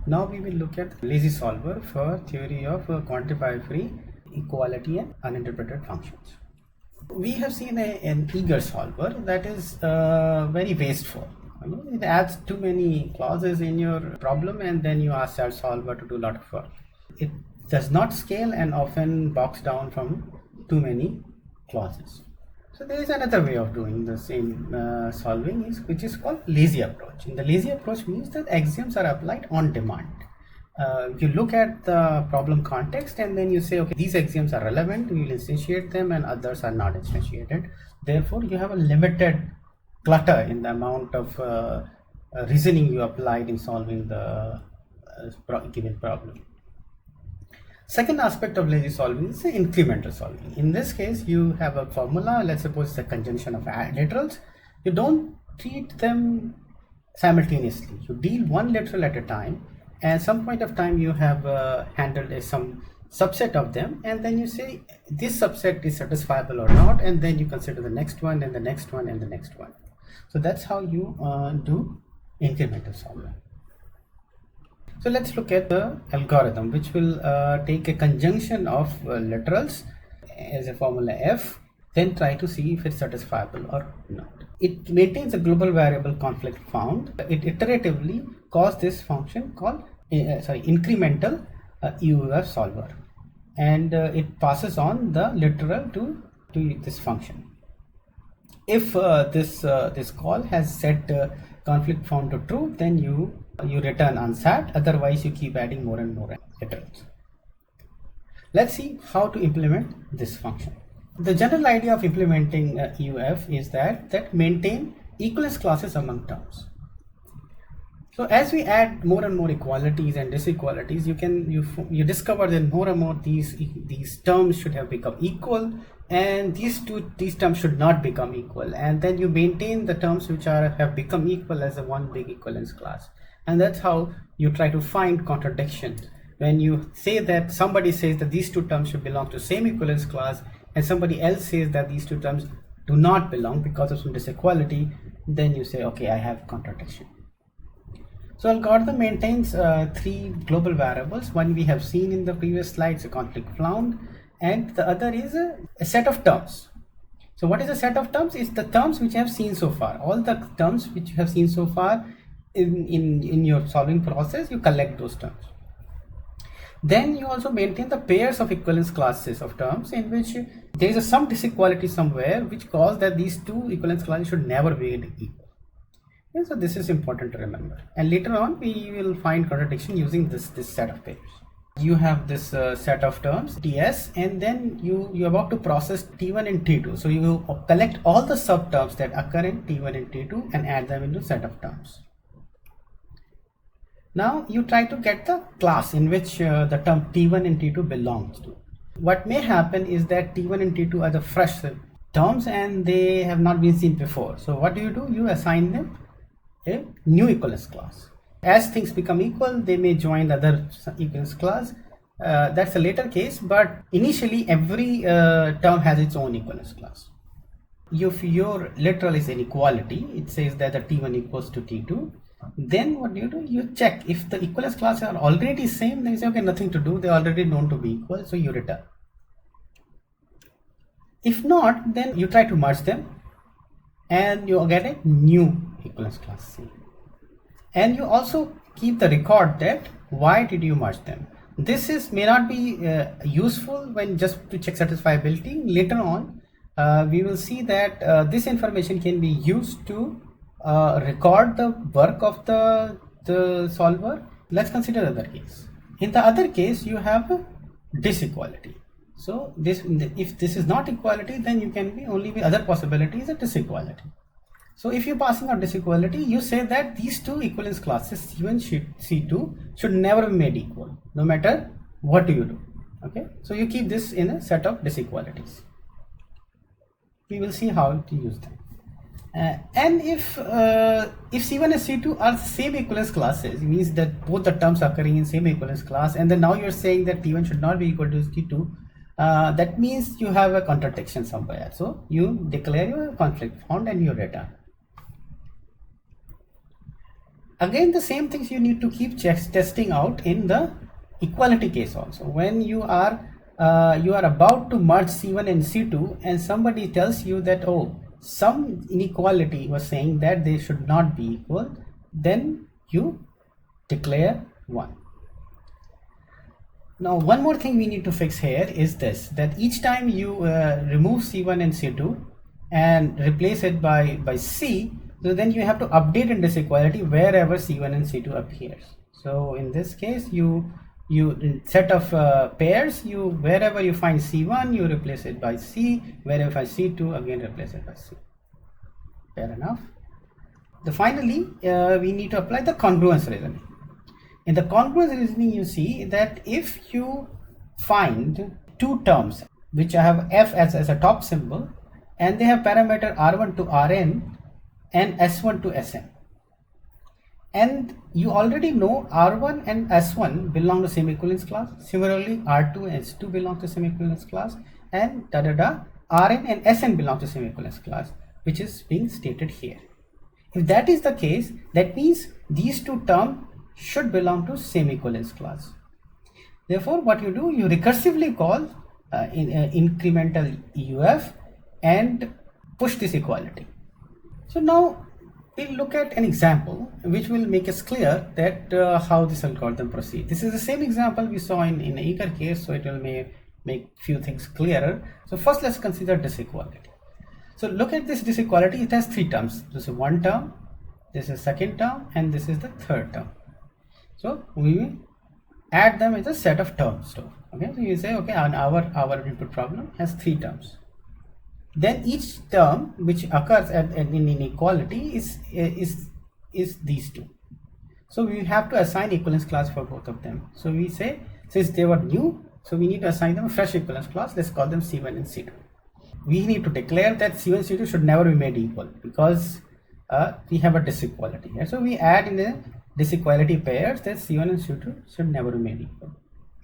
Now we will look at lazy solver for theory of quantify-free equality and uninterpreted functions. We have seen an eager solver that is very wasteful. It adds too many clauses in your problem and then you ask that solver to do a lot of work. It does not scale and often bogs down from too many clauses. So there is another way of doing the same solving, which is called lazy approach. And the lazy approach means that axioms are applied on demand. You look at the problem context and then you say, okay, these axioms are relevant, we will instantiate them, and others are not instantiated. Therefore, you have a limited clutter in the amount of reasoning you applied in solving the given problem. Second aspect of lazy solving is incremental solving. In this case, you have a formula, let's suppose it's a conjunction of literals. You don't treat them simultaneously. You deal one literal at a time, and at some point of time you have handled some subset of them, and then you say this subset is satisfiable or not, and then you consider the next one and the next one and the next one. So that's how you do incremental solving. So let's look at the algorithm, which will take a conjunction of literals as a formula f, then try to see if it's satisfiable or not. It maintains a global variable conflict found. It iteratively calls this function called incremental EUF solver, and it passes on the literal to this function. If this call has set conflict found to true, then you return unsat, otherwise you keep adding more and more literals. Let's see how to implement this function. The general idea of implementing EUF is that maintain equivalence classes among terms. So as we add more and more equalities and disequalities, you discover that more and more these terms should have become equal, and these terms should not become equal, and then you maintain the terms which have become equal as a one big equivalence class. And that's how you try to find contradictions. When you say that somebody says that these two terms should belong to same equivalence class, and somebody else says that these two terms do not belong because of some disequality, then you say, okay, I have contradiction. So algorithm maintains three global variables. One we have seen in the previous slides, a conflict found, and the other is a set of terms. So what is a set of terms? It's the terms which you have seen so far. All the terms which you have seen so far in your solving process, you collect those terms. Then you also maintain the pairs of equivalence classes of terms in which there is some disequality somewhere which calls that these two equivalence classes should never be equal. And so this is important to remember, and later on we will find contradiction using this set of pairs. You have this set of terms ts, and then you're about to process t1 and t2, so you will collect all the subterms that occur in t1 and t2 and add them into set of terms. Now you try to get the class in which the term t1 and t2 belongs to. What may happen is that t1 and t2 are the fresh terms and they have not been seen before. So what do? You assign them a new equivalence class. As things become equal, they may join the other equivalence class. That's a later case, but initially every term has its own equivalence class. If your literal is an equality, it says that the t1 equals to t2. Then what do? You check if the equivalence classes are already same, then you say, okay, nothing to do, they're already known to be equal, so you return. If not, then you try to merge them and you get a new equivalence class C. And you also keep the record that why did you merge them. This may not be useful when just to check satisfiability. Later on we will see that this information can be used to record the work of the solver. Let's consider another case. In the other case, you have a disequality. So if this is not equality, then you can be only the other possibility is a disequality. So if you're passing out disequality, you say that these two equivalence classes C1 C2 should never be made equal, no matter what you do. Okay, so you keep this in a set of disequalities. We will see how to use them. And if C1 and C2 are the same equivalence classes, it means that both the terms are occurring in same equivalence class, and then now you're saying that T1 should not be equal to T2, that means you have a contradiction somewhere. So you declare your conflict found and you return. Again, the same things you need to keep testing out in the equality case also. When you are about to merge C1 and C2 and somebody tells you that, oh, some inequality was saying that they should not be equal, then you declare 1. Now, one more thing we need to fix here is this, that each time you remove C1 and C2 and replace it by C, so then you have to update in this equality wherever C1 and C2 appears. So in this case, you set of pairs, wherever you find C1, you replace it by C, wherever you find C2, again replace it by C. Fair enough. Finally, we need to apply the congruence reasoning. In the congruence reasoning, you see that if you find two terms which have f as a top symbol and they have parameter r1 to rn and s1 to sn, and you already know r1 and s1 belong to semi-equivalence class, similarly r2 and s2 belong to semi-equivalence class, and rn and sn belong to semi-equivalence class, which is being stated here. If that is the case, that means these two terms should belong to semi-equivalence class. Therefore, what you do, you recursively call incremental EUF and push this equality. So now we'll look at an example which will make us clear that how this algorithm proceeds. This is the same example we saw in eager case, so it will make few things clearer. So first, let's consider this equality. So look at this inequality. It has three terms. This is one term, this is second term, and this is the third term. So we will add them as a set of terms. Okay, so you say, okay, our input problem has three terms. Then each term which occurs in inequality is these two. So we have to assign equivalence class for both of them. So we say, since they were new, so we need to assign them a fresh equivalence class. Let's call them C1 and C2. We need to declare that C1 and C2 should never be made equal because we have a disequality here. So we add in the disequality pairs that C1 and C2 should never be made equal.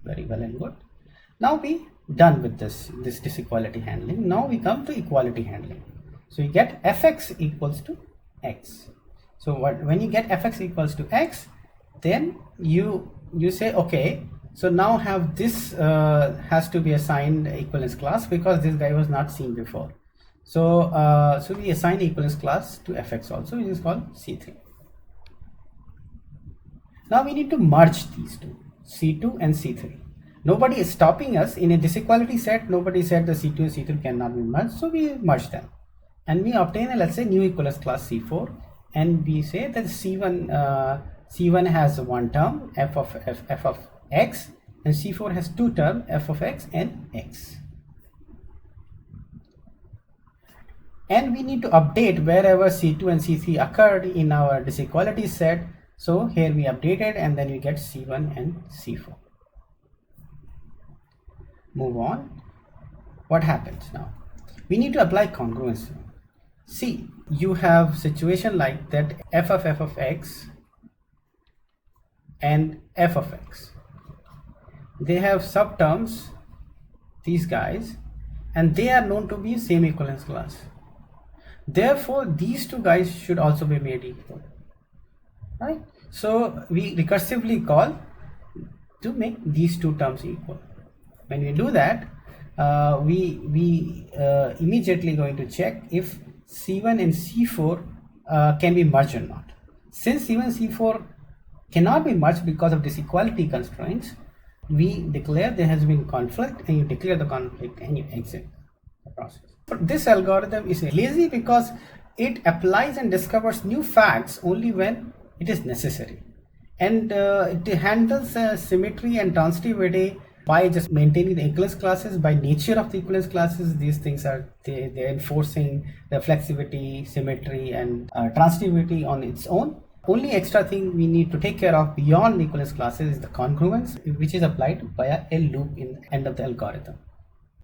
Very well and good. Now we done with this disequality handling. Now we come to equality handling. So you get fx equals to x. So when you get fx equals to x, then you say, okay, so now have this has to be assigned equivalence class because this guy was not seen before. So so we assign equivalence class to fx also, which is called C3. Now we need to merge these two, C2 and C3. Nobody is stopping us. In a disequality set, nobody said the C2 and C3 cannot be merged, so we merge them. And we obtain a, let's say, new equivalence class C4, and we say that C1 has one term, f of x, and C4 has two terms, f of x and x. And we need to update wherever C2 and C3 occurred in our disequality set. So here we updated, and then we get C1 and C4. Move on. What happens now? We need to apply congruence. See, you have situation like that f of x and f of x. They have subterms, these guys, and they are known to be same equivalence class. Therefore, these two guys should also be made equal, right? So we recursively call to make these two terms equal. When we do that, we immediately going to check if C1 and C4 can be merged or not. Since C1 and C4 cannot be merged because of disequality constraints, we declare there has been conflict, and you declare the conflict and you exit the process. But this algorithm is lazy because it applies and discovers new facts only when it is necessary, and it handles symmetry and transitivity by just maintaining the equivalence classes. By nature of the equivalence classes, these things are they're enforcing reflexivity, symmetry, and transitivity on its own. Only extra thing we need to take care of beyond the equivalence classes is the congruence, which is applied via a loop in the end of the algorithm.